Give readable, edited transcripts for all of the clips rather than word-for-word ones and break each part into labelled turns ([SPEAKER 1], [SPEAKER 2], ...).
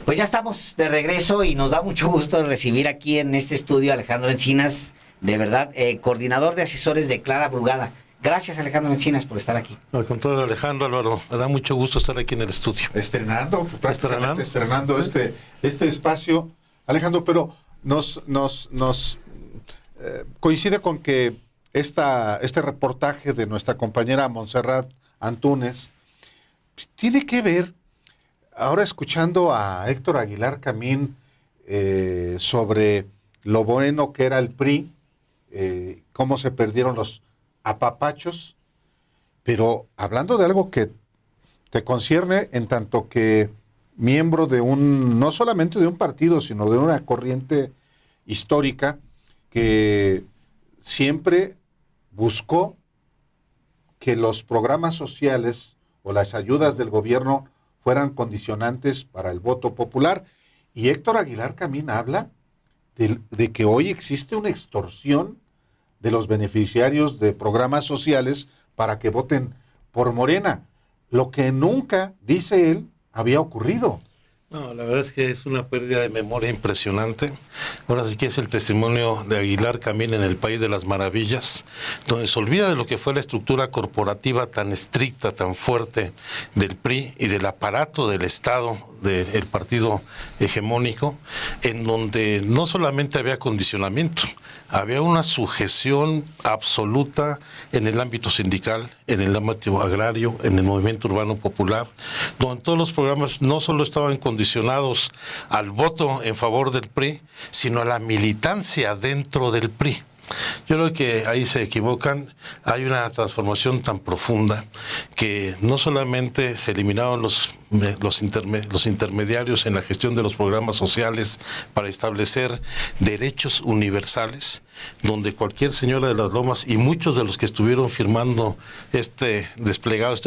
[SPEAKER 1] Pues ya estamos de regreso y nos da mucho gusto recibir aquí en este estudio a Alejandro Encinas, de verdad, coordinador de asesores de Clara Brugada. Gracias, Alejandro Encinas, por estar aquí.
[SPEAKER 2] Al contrario, Alejandro, Álvaro, me da mucho gusto estar aquí en el estudio.
[SPEAKER 3] Prácticamente estrenando ¿sí? este espacio, Alejandro, pero nos coincide con que este reportaje de nuestra compañera Montserrat Antúnez tiene que ver, ahora escuchando a Héctor Aguilar Camín sobre lo bueno que era el PRI, cómo se perdieron los apapachos, pero hablando de algo que te concierne en tanto que miembro de no solamente de un partido, sino de una corriente histórica que siempre buscó que los programas sociales o las ayudas del gobierno fueran condicionantes para el voto popular. Y Héctor Aguilar Camín habla de que hoy existe una extorsión de los beneficiarios de programas sociales para que voten por Morena, lo que nunca, dice él, había ocurrido.
[SPEAKER 2] No, la verdad es que es una pérdida de memoria impresionante. Ahora sí que es el testimonio de Aguilar Camín en el País de las Maravillas, donde se olvida de lo que fue la estructura corporativa tan estricta, tan fuerte del PRI y del aparato del Estado, del partido hegemónico, en donde no solamente había condicionamiento, había una sujeción absoluta en el ámbito sindical, en el ámbito agrario, en el movimiento urbano popular, donde todos los programas no solo estaban condicionados al voto en favor del PRI, sino a la militancia dentro del PRI. Yo creo que ahí se equivocan. Hay una transformación tan profunda que no solamente se eliminaron los intermediarios en la gestión de los programas sociales para establecer derechos universales, donde cualquier señora de las Lomas y muchos de los que estuvieron firmando este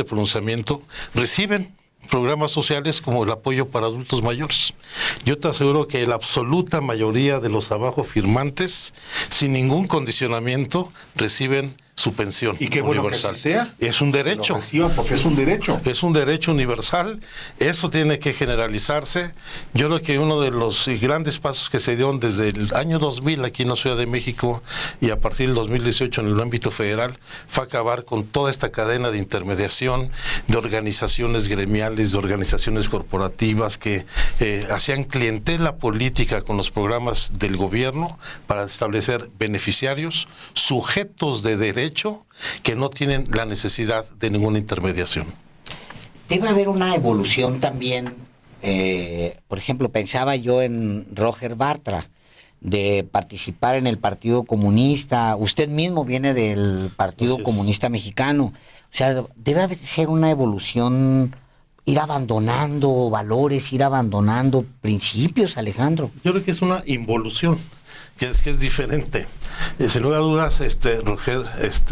[SPEAKER 2] pronunciamiento reciben programas sociales como el apoyo para adultos mayores. Yo te aseguro que la absoluta mayoría de los abajo firmantes, sin ningún condicionamiento, reciben su pensión
[SPEAKER 3] y qué bueno
[SPEAKER 2] universal.
[SPEAKER 3] Que así sea.
[SPEAKER 2] Es un derecho.
[SPEAKER 3] Lo reciban porque es un derecho.
[SPEAKER 2] Es un derecho universal. Eso tiene que generalizarse. Yo creo que uno de los grandes pasos que se dieron desde el año 2000 aquí en la Ciudad de México y a partir del 2018 en el ámbito federal fue acabar con toda esta cadena de intermediación de organizaciones gremiales, de organizaciones corporativas que hacían clientela política con los programas del gobierno para establecer beneficiarios, sujetos de derecho que no tienen la necesidad de ninguna intermediación.
[SPEAKER 1] Debe haber una evolución también, por ejemplo, pensaba yo en Roger Bartra, de participar en el Partido Comunista. Usted mismo viene del Partido Comunista Mexicano. O sea, debe ser una evolución, ir abandonando valores, ir abandonando principios, Alejandro.
[SPEAKER 2] Yo creo que es una involución. Que es diferente. Sin lugar a dudas, Roger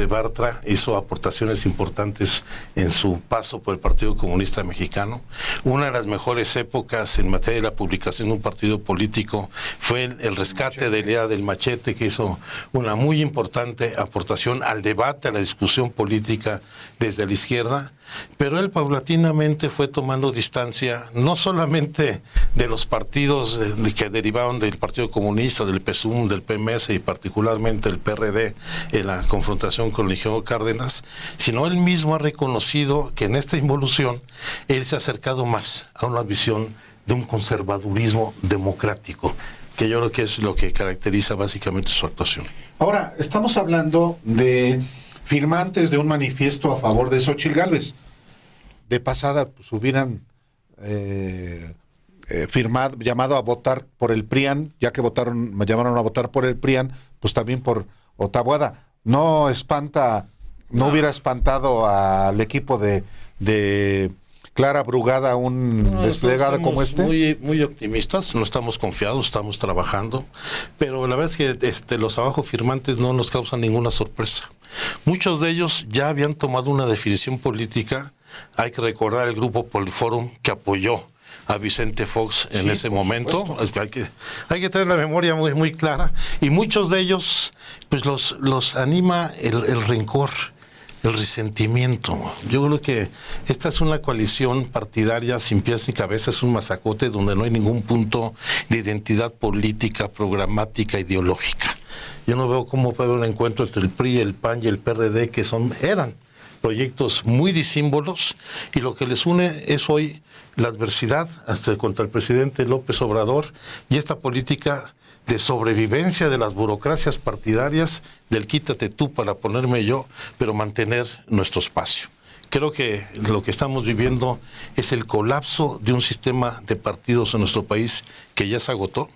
[SPEAKER 2] Bartra hizo aportaciones importantes en su paso por el Partido Comunista Mexicano. Una de las mejores épocas en materia de la publicación de un partido político fue el rescate de la idea del machete, que hizo una muy importante aportación al debate, a la discusión política desde la izquierda. Pero él paulatinamente fue tomando distancia no solamente de los partidos que derivaron del Partido Comunista, del PSUM, del PMS y particularmente el PRD en la confrontación con Ligio Cárdenas, sino él mismo ha reconocido que en esta involución él se ha acercado más a una visión de un conservadurismo democrático, que yo creo que es lo que caracteriza básicamente su actuación.
[SPEAKER 3] Ahora, estamos hablando de firmantes de un manifiesto a favor de Xóchitl Gálvez. De pasada, pues hubieran llamado a votar por el PRIAN, ya que me llamaron a votar por el PRIAN, pues también por Taboada. No hubiera espantado al equipo de Clara Brugada un desplegado como este.
[SPEAKER 2] Muy optimistas, no estamos confiados, estamos trabajando, pero la verdad es que los abajo firmantes no nos causan ninguna sorpresa. Muchos de ellos ya habían tomado una definición política. Hay que recordar el grupo Poliforum que apoyó a Vicente Fox en ese momento. Hay que tener la memoria muy clara. Y muchos de ellos, pues los anima el rencor, el resentimiento. Yo creo que esta es una coalición partidaria sin pies ni cabeza, es un masacote donde no hay ningún punto de identidad política, programática, ideológica. Yo no veo cómo puede haber un encuentro entre el PRI, el PAN y el PRD, que eran proyectos muy disímbolos, y lo que les une es hoy la adversidad hasta contra el presidente López Obrador y esta política de sobrevivencia de las burocracias partidarias, del quítate tú para ponerme yo, pero mantener nuestro espacio. Creo que lo que estamos viviendo es el colapso de un sistema de partidos en nuestro país que ya se agotó,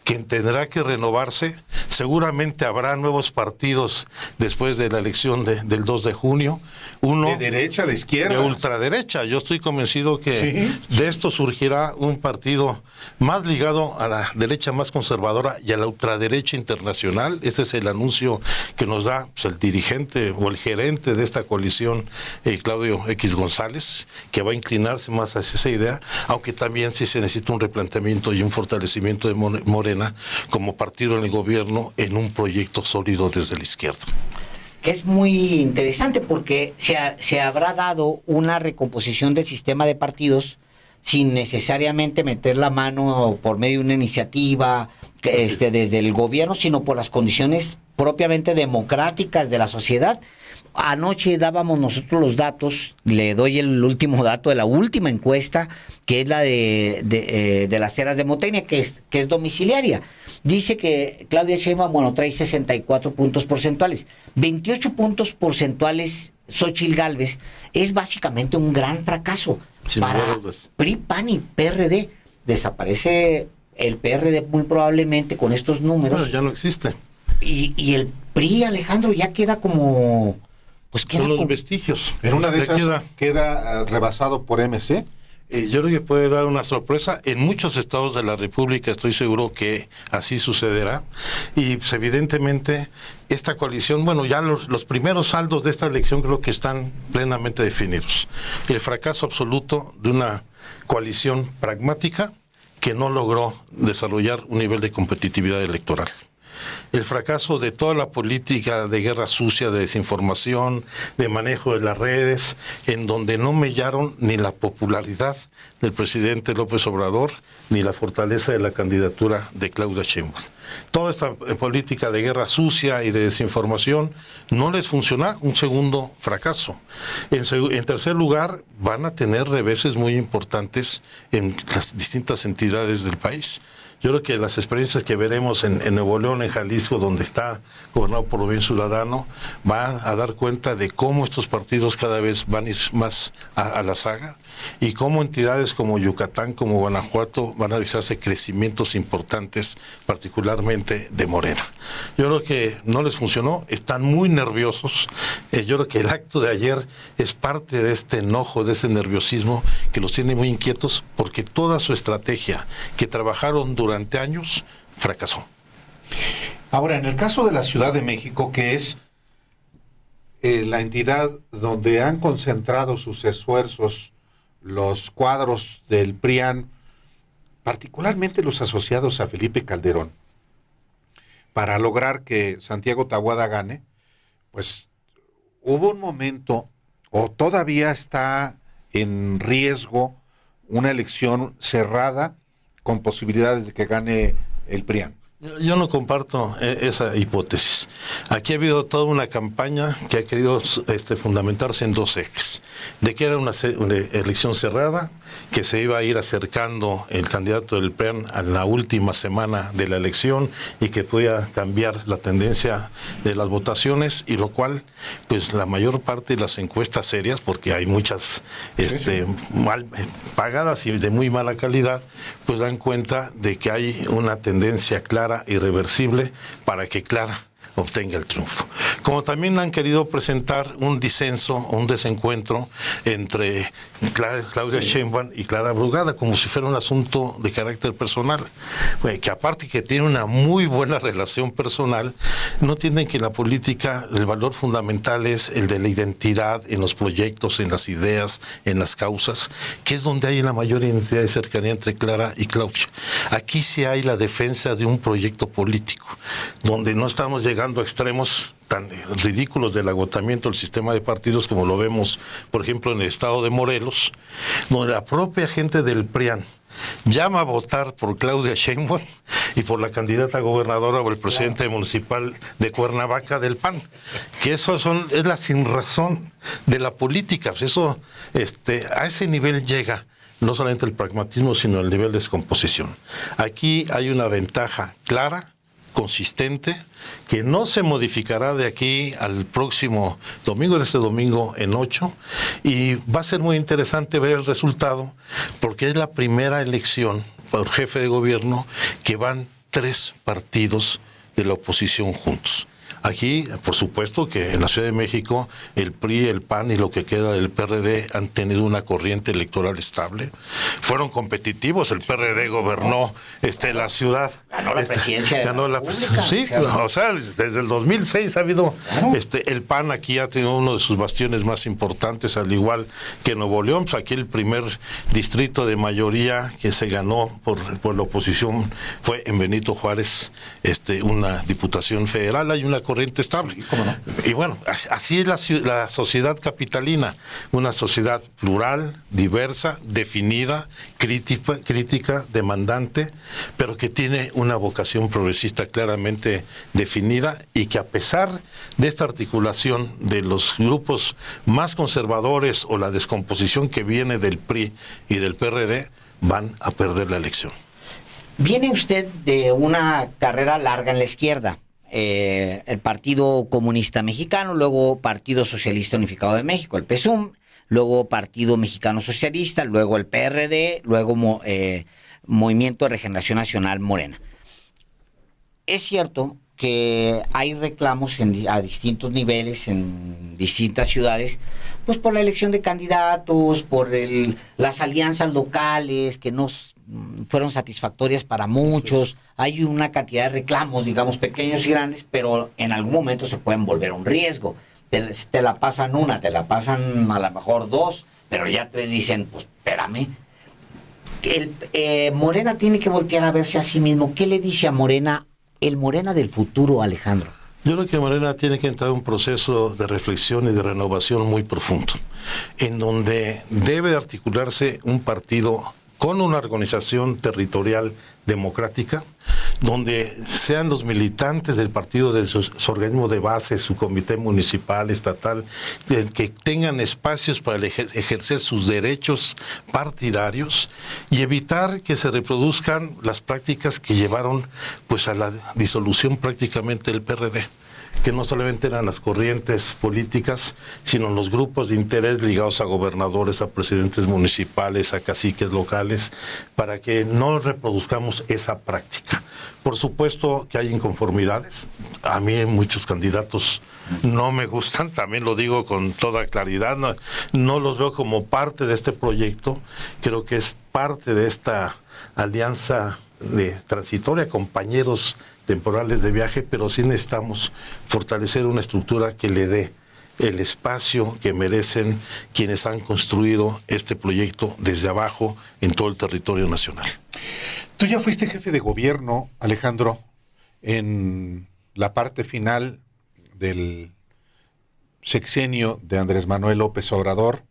[SPEAKER 2] que tendrá que renovarse. Seguramente habrá nuevos partidos después de la elección del 2 de junio. Uno
[SPEAKER 3] de derecha, de izquierda,
[SPEAKER 2] de ultraderecha. Yo estoy convencido que de esto surgirá un partido más ligado a la derecha más conservadora y a la ultraderecha internacional. Este es el anuncio que nos da pues, el dirigente o el gerente de esta coalición, Claudio X González, que va a inclinarse más hacia esa idea, aunque también sí se necesita un replanteamiento y un fortalecimiento de Morena como partido en el gobierno en un proyecto sólido desde la izquierda.
[SPEAKER 1] Es muy interesante porque se habrá dado una recomposición del sistema de partidos sin necesariamente meter la mano por medio de una iniciativa desde el gobierno, sino por las condiciones propiamente democráticas de la sociedad. Anoche dábamos nosotros los datos, le doy el último dato de la última encuesta, que es la de las eras de Moteña, que es domiciliaria. Dice que Claudia Sheinbaum, trae 64 puntos porcentuales. 28 puntos porcentuales Xóchitl Gálvez es básicamente un gran fracaso para PRI, PAN y PRD. Desaparece el PRD muy probablemente con estos números.
[SPEAKER 2] Bueno, ya no existe.
[SPEAKER 1] Y el PRI, Alejandro, ya queda como... Pues
[SPEAKER 2] son los vestigios.
[SPEAKER 3] En una de esas queda rebasado por MC.
[SPEAKER 2] Yo creo que puede dar una sorpresa. En muchos estados de la República estoy seguro que así sucederá. Y pues, evidentemente esta coalición, bueno, ya los primeros saldos de esta elección creo que están plenamente definidos. El fracaso absoluto de una coalición pragmática que no logró desarrollar un nivel de competitividad electoral. El fracaso de toda la política de guerra sucia, de desinformación, de manejo de las redes, en donde no mellaron ni la popularidad del presidente López Obrador, ni la fortaleza de la candidatura de Claudia Sheinbaum. Toda esta política de guerra sucia y de desinformación no les funciona, un segundo fracaso. En tercer lugar, van a tener reveses muy importantes en las distintas entidades del país. Yo creo que las experiencias que veremos en Nuevo León, en Jalisco, donde está gobernado por Movimiento Ciudadano, van a dar cuenta de cómo estos partidos cada vez van a ir más a la saga y cómo entidades como Yucatán, como Guanajuato, van a realizarse crecimientos importantes, particularmente de Morena. Yo creo que no les funcionó, están muy nerviosos. Yo creo que el acto de ayer es parte de este enojo, de este nerviosismo que los tiene muy inquietos, porque toda su estrategia que trabajaron durante años fracasó.
[SPEAKER 3] Ahora, en el caso de la Ciudad de México, que es la entidad donde han concentrado sus esfuerzos los cuadros del PRIAN, particularmente los asociados a Felipe Calderón, para lograr que Santiago Taboada gane, pues hubo un momento, o todavía está en riesgo, una elección cerrada con posibilidades de que gane el PRIAN.
[SPEAKER 2] Yo no comparto esa hipótesis. Aquí ha habido toda una campaña que ha querido fundamentarse en dos ejes. De que era una elección cerrada, que se iba a ir acercando el candidato del PRIAN a la última semana de la elección y que podía cambiar la tendencia de las votaciones, y lo cual, pues la mayor parte de las encuestas serias, porque hay muchas mal pagadas y de muy mala calidad, pues dan cuenta de que hay una tendencia clara, irreversible, para que Clara obtenga el triunfo. Como también han querido presentar un disenso, un desencuentro entre Claudia Sheinbaum y Clara Brugada, como si fuera un asunto de carácter personal, que aparte que tiene una muy buena relación personal, no entienden que en la política el valor fundamental es el de la identidad en los proyectos, en las ideas, en las causas, que es donde hay la mayor identidad de cercanía entre Clara y Claudia. Aquí sí hay la defensa de un proyecto político, donde no estamos llegando a extremos tan ridículos del agotamiento del sistema de partidos como lo vemos, por ejemplo, en el estado de Morelos, donde la propia gente del PRIAN llama a votar por Claudia Sheinbaum y por la candidata a gobernadora o el presidente municipal de Cuernavaca del PAN, que es la sinrazón de la política. Pues eso, a ese nivel llega no solamente el pragmatismo, sino el nivel de descomposición. Aquí hay una ventaja clara, consistente, que no se modificará de aquí al próximo domingo, de este domingo en 8, y va a ser muy interesante ver el resultado, porque es la primera elección por jefe de gobierno que van 3 partidos de la oposición juntos. Aquí, por supuesto que en la Ciudad de México, el PRI, el PAN y lo que queda del PRD han tenido una corriente electoral estable. Fueron competitivos, el PRD gobernó la ciudad.
[SPEAKER 1] Ganó la presidencia de
[SPEAKER 2] ganó
[SPEAKER 1] la República.
[SPEAKER 2] Sí, o sea, desde el 2006 ha habido, claro. El PAN aquí ha tenido uno de sus bastiones más importantes, al igual que Nuevo León. Pues aquí el primer distrito de mayoría que se ganó por la oposición fue en Benito Juárez, una diputación federal. Hay una corriente estable.
[SPEAKER 3] ¿Cómo no?
[SPEAKER 2] Y bueno, así es la sociedad capitalina, una sociedad plural, diversa, definida, crítica, demandante, pero que tiene una vocación progresista claramente definida y que a pesar de esta articulación de los grupos más conservadores o la descomposición que viene del PRI y del PRD, van a perder la elección.
[SPEAKER 1] Viene usted de una carrera larga en la izquierda. El Partido Comunista Mexicano, luego Partido Socialista Unificado de México, el PSUM, luego Partido Mexicano Socialista, luego el PRD, luego Movimiento de Regeneración Nacional, Morena. Es cierto que hay reclamos a distintos niveles, en distintas ciudades, pues por la elección de candidatos, por las alianzas locales que no fueron satisfactorias para muchos. Hay una cantidad de reclamos, digamos, pequeños y grandes, pero en algún momento se pueden volver un riesgo. Te la pasan una, te la pasan a lo mejor 2, pero ya 3 dicen, pues espérame. Morena tiene que voltear a verse a sí mismo. ¿Qué le dice a Morena, el Morena del futuro, Alejandro?
[SPEAKER 2] Yo creo que Morena tiene que entrar en un proceso de reflexión y de renovación muy profundo, en donde debe de articularse un partido con una organización territorial democrática, donde sean los militantes del partido de su organismo de base, su comité municipal, estatal, que tengan espacios para ejercer sus derechos partidarios y evitar que se reproduzcan las prácticas que llevaron pues a la disolución prácticamente del PRD, que no solamente eran las corrientes políticas, sino los grupos de interés ligados a gobernadores, a presidentes municipales, a caciques locales, para que no reproduzcamos esa práctica. Por supuesto que hay inconformidades. A mí muchos candidatos no me gustan, también lo digo con toda claridad, no los veo como parte de este proyecto, creo que es parte de esta alianza transitoria, compañeros temporales de viaje, pero sí necesitamos fortalecer una estructura que le dé el espacio que merecen quienes han construido este proyecto desde abajo en todo el territorio nacional.
[SPEAKER 3] Tú ya fuiste jefe de gobierno, Alejandro, en la parte final del sexenio de Andrés Manuel López Obrador.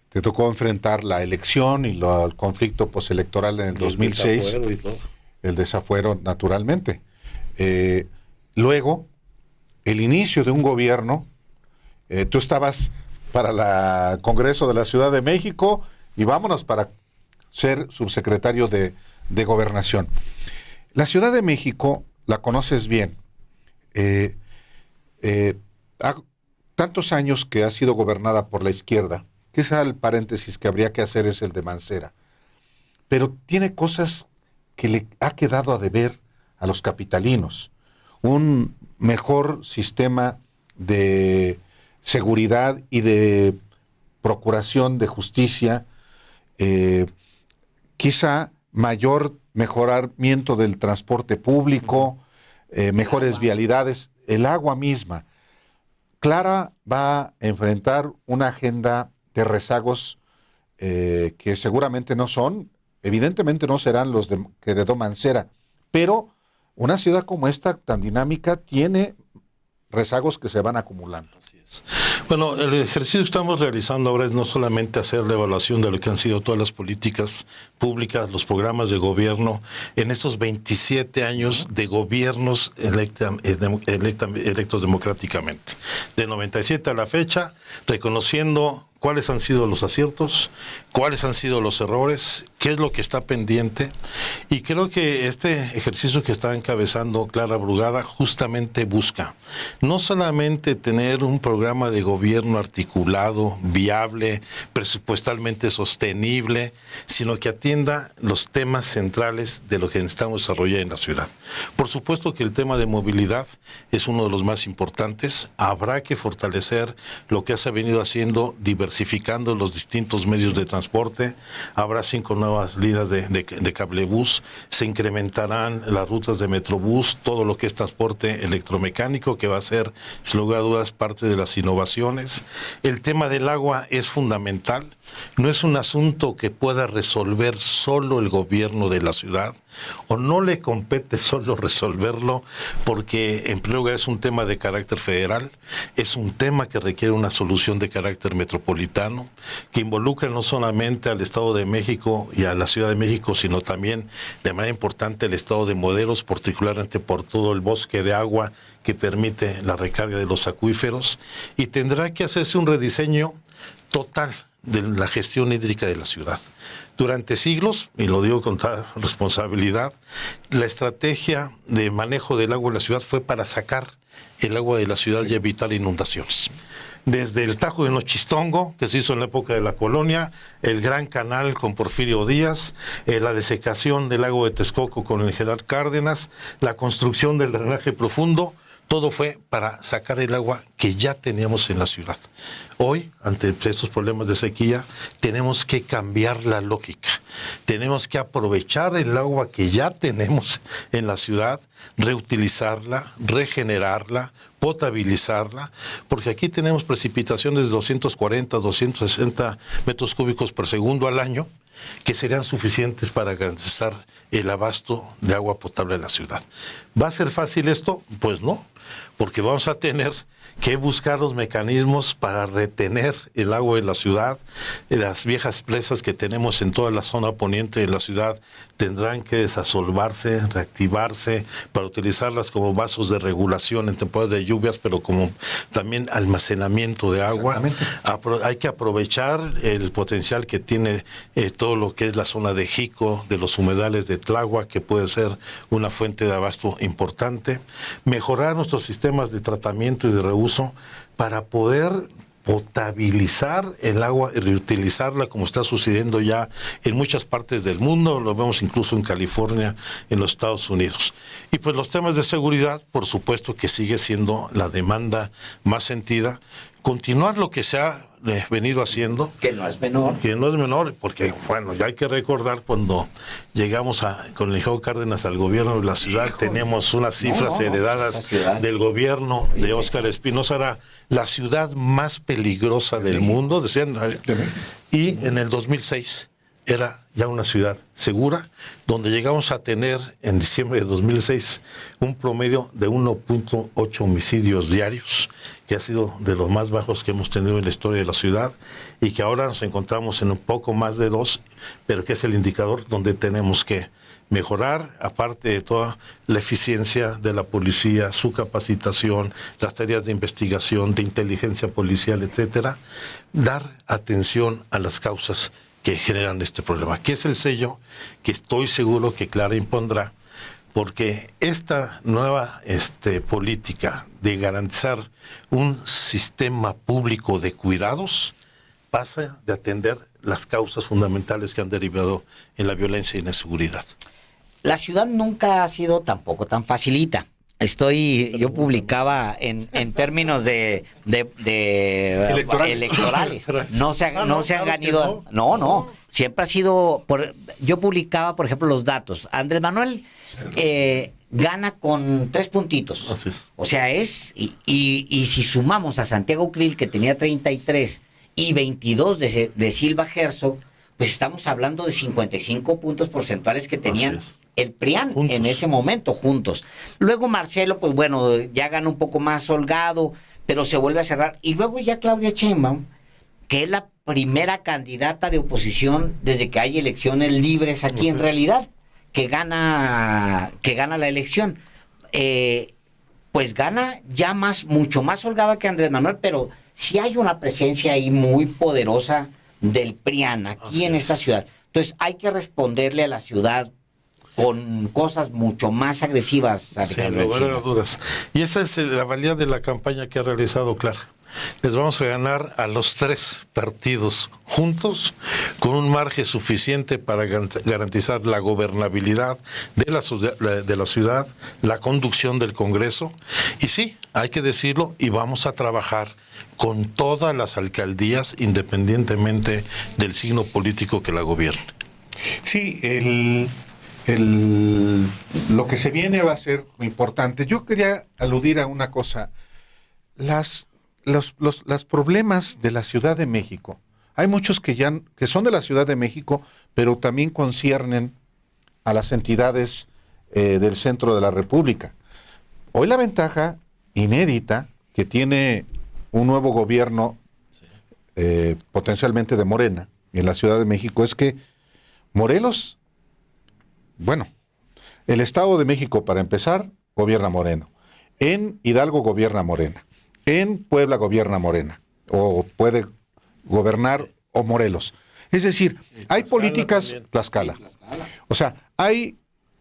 [SPEAKER 3] Te tocó enfrentar la elección y el conflicto postelectoral en el 2006. El desafuero, naturalmente. Luego, el inicio de un gobierno. Tú estabas para el Congreso de la Ciudad de México y vámonos para ser subsecretario de Gobernación. La Ciudad de México la conoces bien. Tantos años que ha sido gobernada por la izquierda. Quizá el paréntesis que habría que hacer es el de Mancera. Pero tiene cosas que le ha quedado a deber a los capitalinos. Un mejor sistema de seguridad y de procuración de justicia, quizá mayor mejoramiento del transporte público, mejores vialidades, el agua misma. Clara va a enfrentar una agenda de rezagos que seguramente no son, evidentemente no serán los que heredó Mancera, pero una ciudad como esta, tan dinámica, tiene rezagos que se van acumulando.
[SPEAKER 2] Así es. Bueno, el ejercicio que estamos realizando ahora es no solamente hacer la evaluación de lo que han sido todas las políticas públicas, los programas de gobierno en estos 27 años de gobiernos electos democráticamente. De 97 a la fecha, reconociendo cuáles han sido los aciertos, cuáles han sido los errores, qué es lo que está pendiente. Y creo que este ejercicio que está encabezando Clara Brugada justamente busca no solamente tener un programa de gobierno articulado, viable, presupuestalmente sostenible, sino que atienda los temas centrales de lo que necesitamos desarrollar en la ciudad. Por supuesto que el tema de movilidad es uno de los más importantes. Habrá que fortalecer lo que se ha venido haciendo, diversificando los distintos medios de transporte. Habrá 5 nuevas líneas de cablebús, se incrementarán las rutas de Metrobús, todo lo que es transporte electromecánico, que va a ser, sin lugar a dudas, parte de las innovaciones. El tema del agua es fundamental. No es un asunto que pueda resolver solo el gobierno de la ciudad, o no le compete solo resolverlo, porque en primer lugar es un tema de carácter federal, es un tema que requiere una solución de carácter metropolitano, que involucra no solamente al Estado de México y a la Ciudad de México, sino también de manera importante al Estado de Morelos, particularmente por todo el bosque de agua que permite la recarga de los acuíferos, y tendrá que hacerse un rediseño total de la gestión hídrica de la ciudad. Durante siglos, y lo digo con toda responsabilidad, la estrategia de manejo del agua en la ciudad fue para sacar el agua de la ciudad y evitar inundaciones. Desde el Tajo de Nochistongo, que se hizo en la época de la colonia, el Gran Canal con Porfirio Díaz, la desecación del lago de Texcoco con el general Cárdenas, la construcción del drenaje profundo, todo fue para sacar el agua que ya teníamos en la ciudad. Hoy, ante estos problemas de sequía, tenemos que cambiar la lógica. Tenemos que aprovechar el agua que ya tenemos en la ciudad, reutilizarla, regenerarla, potabilizarla, porque aquí tenemos precipitaciones de 240, 260 metros cúbicos por segundo al año, que serían suficientes para garantizar el abasto de agua potable en la ciudad. ¿Va a ser fácil esto? Pues no, porque vamos a tener que buscar los mecanismos para retener el agua en la ciudad. Las viejas presas que tenemos en toda la zona poniente de la ciudad tendrán que desasolvarse, reactivarse, para utilizarlas como vasos de regulación en temporadas de lluvias, pero como también almacenamiento de agua. Hay que aprovechar el potencial que tiene todo lo que es la zona de Jico, de los humedales de Tláhuac, que puede ser una fuente de abasto importante. Mejorar nuestros sistemas de tratamiento y de reuso para poder potabilizar el agua y reutilizarla, como está sucediendo ya en muchas partes del mundo, lo vemos incluso en California, en los Estados Unidos. Y pues los temas de seguridad, por supuesto que sigue siendo la demanda más sentida. Continuar lo que se ha venido haciendo.
[SPEAKER 1] Que no es menor.
[SPEAKER 2] Que no es menor, porque, bueno, ya hay que recordar cuando llegamos con el ingeniero Cárdenas al gobierno de la ciudad, teníamos unas cifras heredadas del gobierno de Óscar Espinosa, era la ciudad más peligrosa del mundo, decían, y en el 2006 era ya una ciudad segura, donde llegamos a tener en diciembre de 2006 un promedio de 1.8 homicidios diarios, que ha sido de los más bajos que hemos tenido en la historia de la ciudad, y que ahora nos encontramos en un poco más de 2, pero que es el indicador donde tenemos que mejorar, aparte de toda la eficiencia de la policía, su capacitación, las tareas de investigación, de inteligencia policial, etcétera, dar atención a las causas que generan este problema, que es el sello que estoy seguro que Clara impondrá, porque esta nueva política de garantizar un sistema público de cuidados pasa de atender las causas fundamentales que han derivado en la violencia y la inseguridad.
[SPEAKER 1] La ciudad nunca ha sido tampoco tan facilita. Yo publicaba en términos de electorales. No se han ganado. No. Siempre ha sido. Yo publicaba, por ejemplo, los datos. Andrés Manuel gana con 3 puntitos.
[SPEAKER 2] Así es.
[SPEAKER 1] O sea, y si sumamos a Santiago Krill, que tenía 33, y 22 de Silva Herzog, pues estamos hablando de 55 puntos porcentuales que tenían el PRIAN
[SPEAKER 2] Juntos.
[SPEAKER 1] en ese momento, juntos. Luego Marcelo, pues bueno, ya gana un poco más holgado, pero se vuelve a cerrar. Y luego ya Claudia Sheinbaum, que es la primera candidata de oposición desde que hay elecciones libres aquí en realidad, que gana la elección. Pues gana ya mucho más holgada que Andrés Manuel, pero sí hay una presencia ahí muy poderosa del PRIAN aquí
[SPEAKER 2] Así
[SPEAKER 1] en
[SPEAKER 2] es.
[SPEAKER 1] esta ciudad. Entonces hay que responderle a la ciudad con cosas mucho más agresivas.
[SPEAKER 2] Sin
[SPEAKER 1] Alejandro
[SPEAKER 2] lugar a
[SPEAKER 1] Encinas.
[SPEAKER 2] dudas. Y esa es la valía de la campaña que ha realizado Clara. Les vamos a ganar a los 3 partidos juntos con un margen suficiente para garantizar la gobernabilidad de la ciudad, la conducción del Congreso. Y sí, hay que decirlo, y vamos a trabajar con todas las alcaldías independientemente del signo político que la gobierne.
[SPEAKER 3] Sí, lo que se viene va a ser muy importante. Yo quería aludir a una cosa. Los problemas de la Ciudad de México, hay muchos que son de la Ciudad de México, pero también conciernen a las entidades del centro de la República. Hoy la ventaja inédita que tiene un nuevo gobierno, potencialmente de Morena, en la Ciudad de México, es que Morelos, bueno, el Estado de México, para empezar, gobierna Moreno. En Hidalgo gobierna Morena. En Puebla gobierna Morena. O puede gobernar o Morelos. Es decir, hay políticas...
[SPEAKER 2] también.
[SPEAKER 3] Tlaxcala. O sea,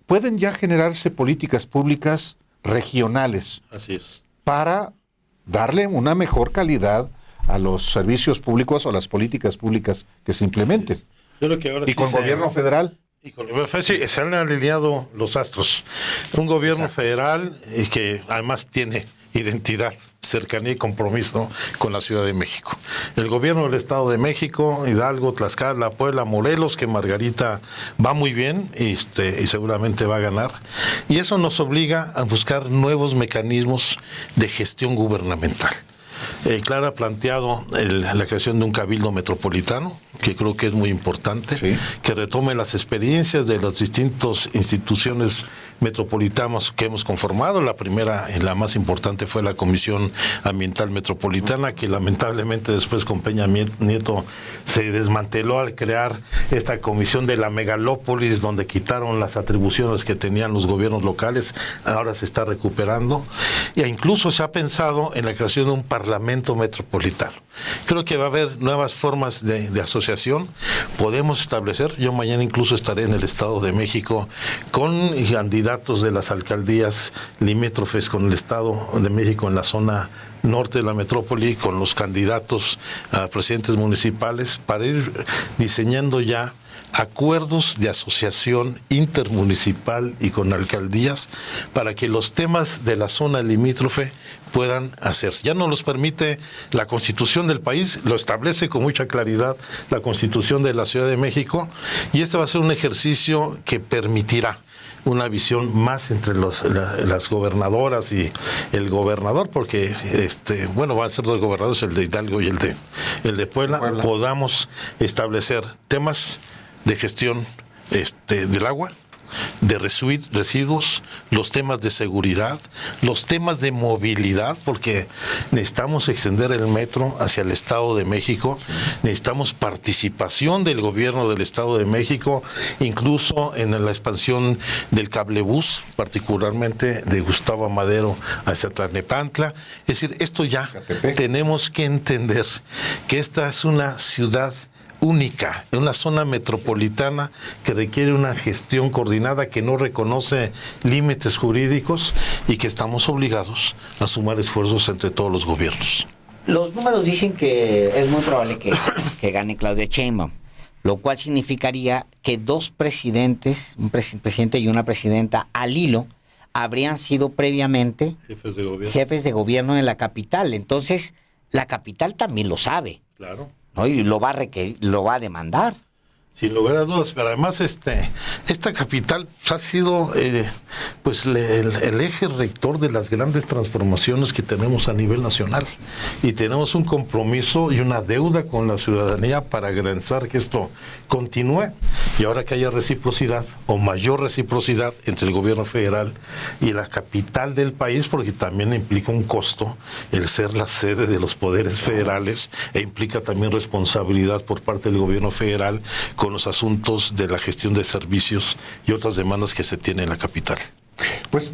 [SPEAKER 3] pueden ya generarse políticas públicas regionales
[SPEAKER 2] Así es.
[SPEAKER 3] para darle una mejor calidad a los servicios públicos o a las políticas públicas que se implementen.
[SPEAKER 2] Yo creo que ahora
[SPEAKER 3] Y
[SPEAKER 2] sí
[SPEAKER 3] con gobierno federal.
[SPEAKER 2] Y con el gobierno federal, sí, se han alineado los astros. Un gobierno federal que además tiene identidad, cercanía y compromiso con la Ciudad de México. El gobierno del Estado de México, Hidalgo, Tlaxcala, Puebla, Morelos, que Margarita va muy bien y seguramente va a ganar. Y eso nos obliga a buscar nuevos mecanismos de gestión gubernamental. Clara ha planteado la creación de un cabildo metropolitano, que creo que es muy importante,
[SPEAKER 3] Sí.
[SPEAKER 2] que retome las experiencias de las distintas instituciones metropolitanas que hemos conformado. La primera y la más importante fue la Comisión Ambiental Metropolitana, que lamentablemente después con Peña Nieto se desmanteló al crear esta comisión de la megalópolis, donde quitaron las atribuciones que tenían los gobiernos locales. Ahora se está recuperando. E incluso se ha pensado en la creación de un parlamento metropolitano. Creo que va a haber nuevas formas de asociación. Podemos establecer, yo mañana incluso estaré en el Estado de México con candidatos de las alcaldías limítrofes con el Estado de México en la zona norte de la metrópoli, con los candidatos a presidentes municipales, para ir diseñando ya acuerdos de asociación intermunicipal y con alcaldías para que los temas de la zona limítrofe puedan hacerse. Ya no los permite la Constitución del país, lo establece con mucha claridad la Constitución de la Ciudad de México, y este va a ser un ejercicio que permitirá una visión más entre las gobernadoras y el gobernador, porque van a ser 2 gobernadores, el de Hidalgo y el de Puebla. Podamos establecer temas de gestión del agua, de residuos, los temas de seguridad, los temas de movilidad, porque necesitamos extender el metro hacia el Estado de México, necesitamos participación del gobierno del Estado de México, incluso en la expansión del cablebús, particularmente de Gustavo Amadero hacia Tlalnepantla. Es decir, esto ya tenemos que entender que esta es una ciudad única, en una zona metropolitana que requiere una gestión coordinada, que no reconoce límites jurídicos y que estamos obligados a sumar esfuerzos entre todos los gobiernos.
[SPEAKER 1] Los números dicen que es muy probable que gane Claudia Sheinbaum, lo cual significaría que 2 presidentes, un presidente y una presidenta al hilo, habrían sido previamente jefes de gobierno en la capital. Entonces, la capital también lo sabe.
[SPEAKER 2] Claro.
[SPEAKER 1] ¿No? Y lo va a demandar.
[SPEAKER 2] Sin lugar a dudas, pero además esta capital ha sido pues el eje rector de las grandes transformaciones que tenemos a nivel nacional, y tenemos un compromiso y una deuda con la ciudadanía para garantizar que esto continúe, y ahora que haya reciprocidad o mayor reciprocidad entre el gobierno federal y la capital del país, porque también implica un costo el ser la sede de los poderes federales, e implica también responsabilidad por parte del gobierno federal con los asuntos de la gestión de servicios y otras demandas que se tienen en la capital.
[SPEAKER 3] Pues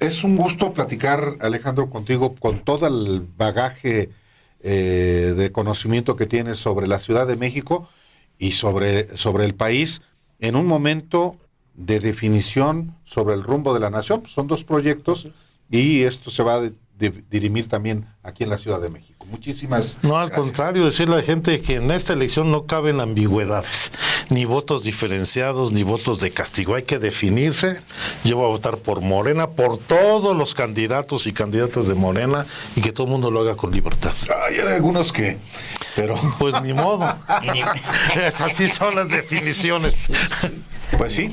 [SPEAKER 3] es un gusto platicar, Alejandro, contigo, con todo el bagaje de conocimiento que tienes sobre la Ciudad de México y sobre el país, en un momento de definición sobre el rumbo de la nación. Son dos proyectos y esto se va a dirimir también aquí en la Ciudad de México. Muchísimas
[SPEAKER 2] No, al
[SPEAKER 3] gracias.
[SPEAKER 2] contrario, decirle a la gente que en esta elección no caben ambigüedades, ni votos diferenciados, ni votos de castigo. Hay que definirse. Yo voy a votar por Morena, por todos los candidatos y candidatas de Morena, y que todo el mundo lo haga con libertad.
[SPEAKER 3] Hay algunos que, pero
[SPEAKER 2] Pues ni modo. Así son las definiciones.
[SPEAKER 3] pues sí.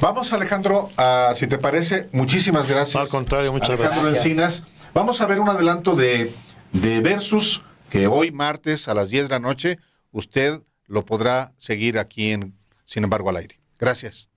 [SPEAKER 3] Vamos, Alejandro, si te parece, muchísimas gracias.
[SPEAKER 2] Al contrario, muchas
[SPEAKER 3] Alejandro
[SPEAKER 2] gracias.
[SPEAKER 3] Encinas. Vamos a ver un adelanto de Versus, que hoy martes a las 10 de la noche usted lo podrá seguir aquí en Sin embargo al aire. Gracias.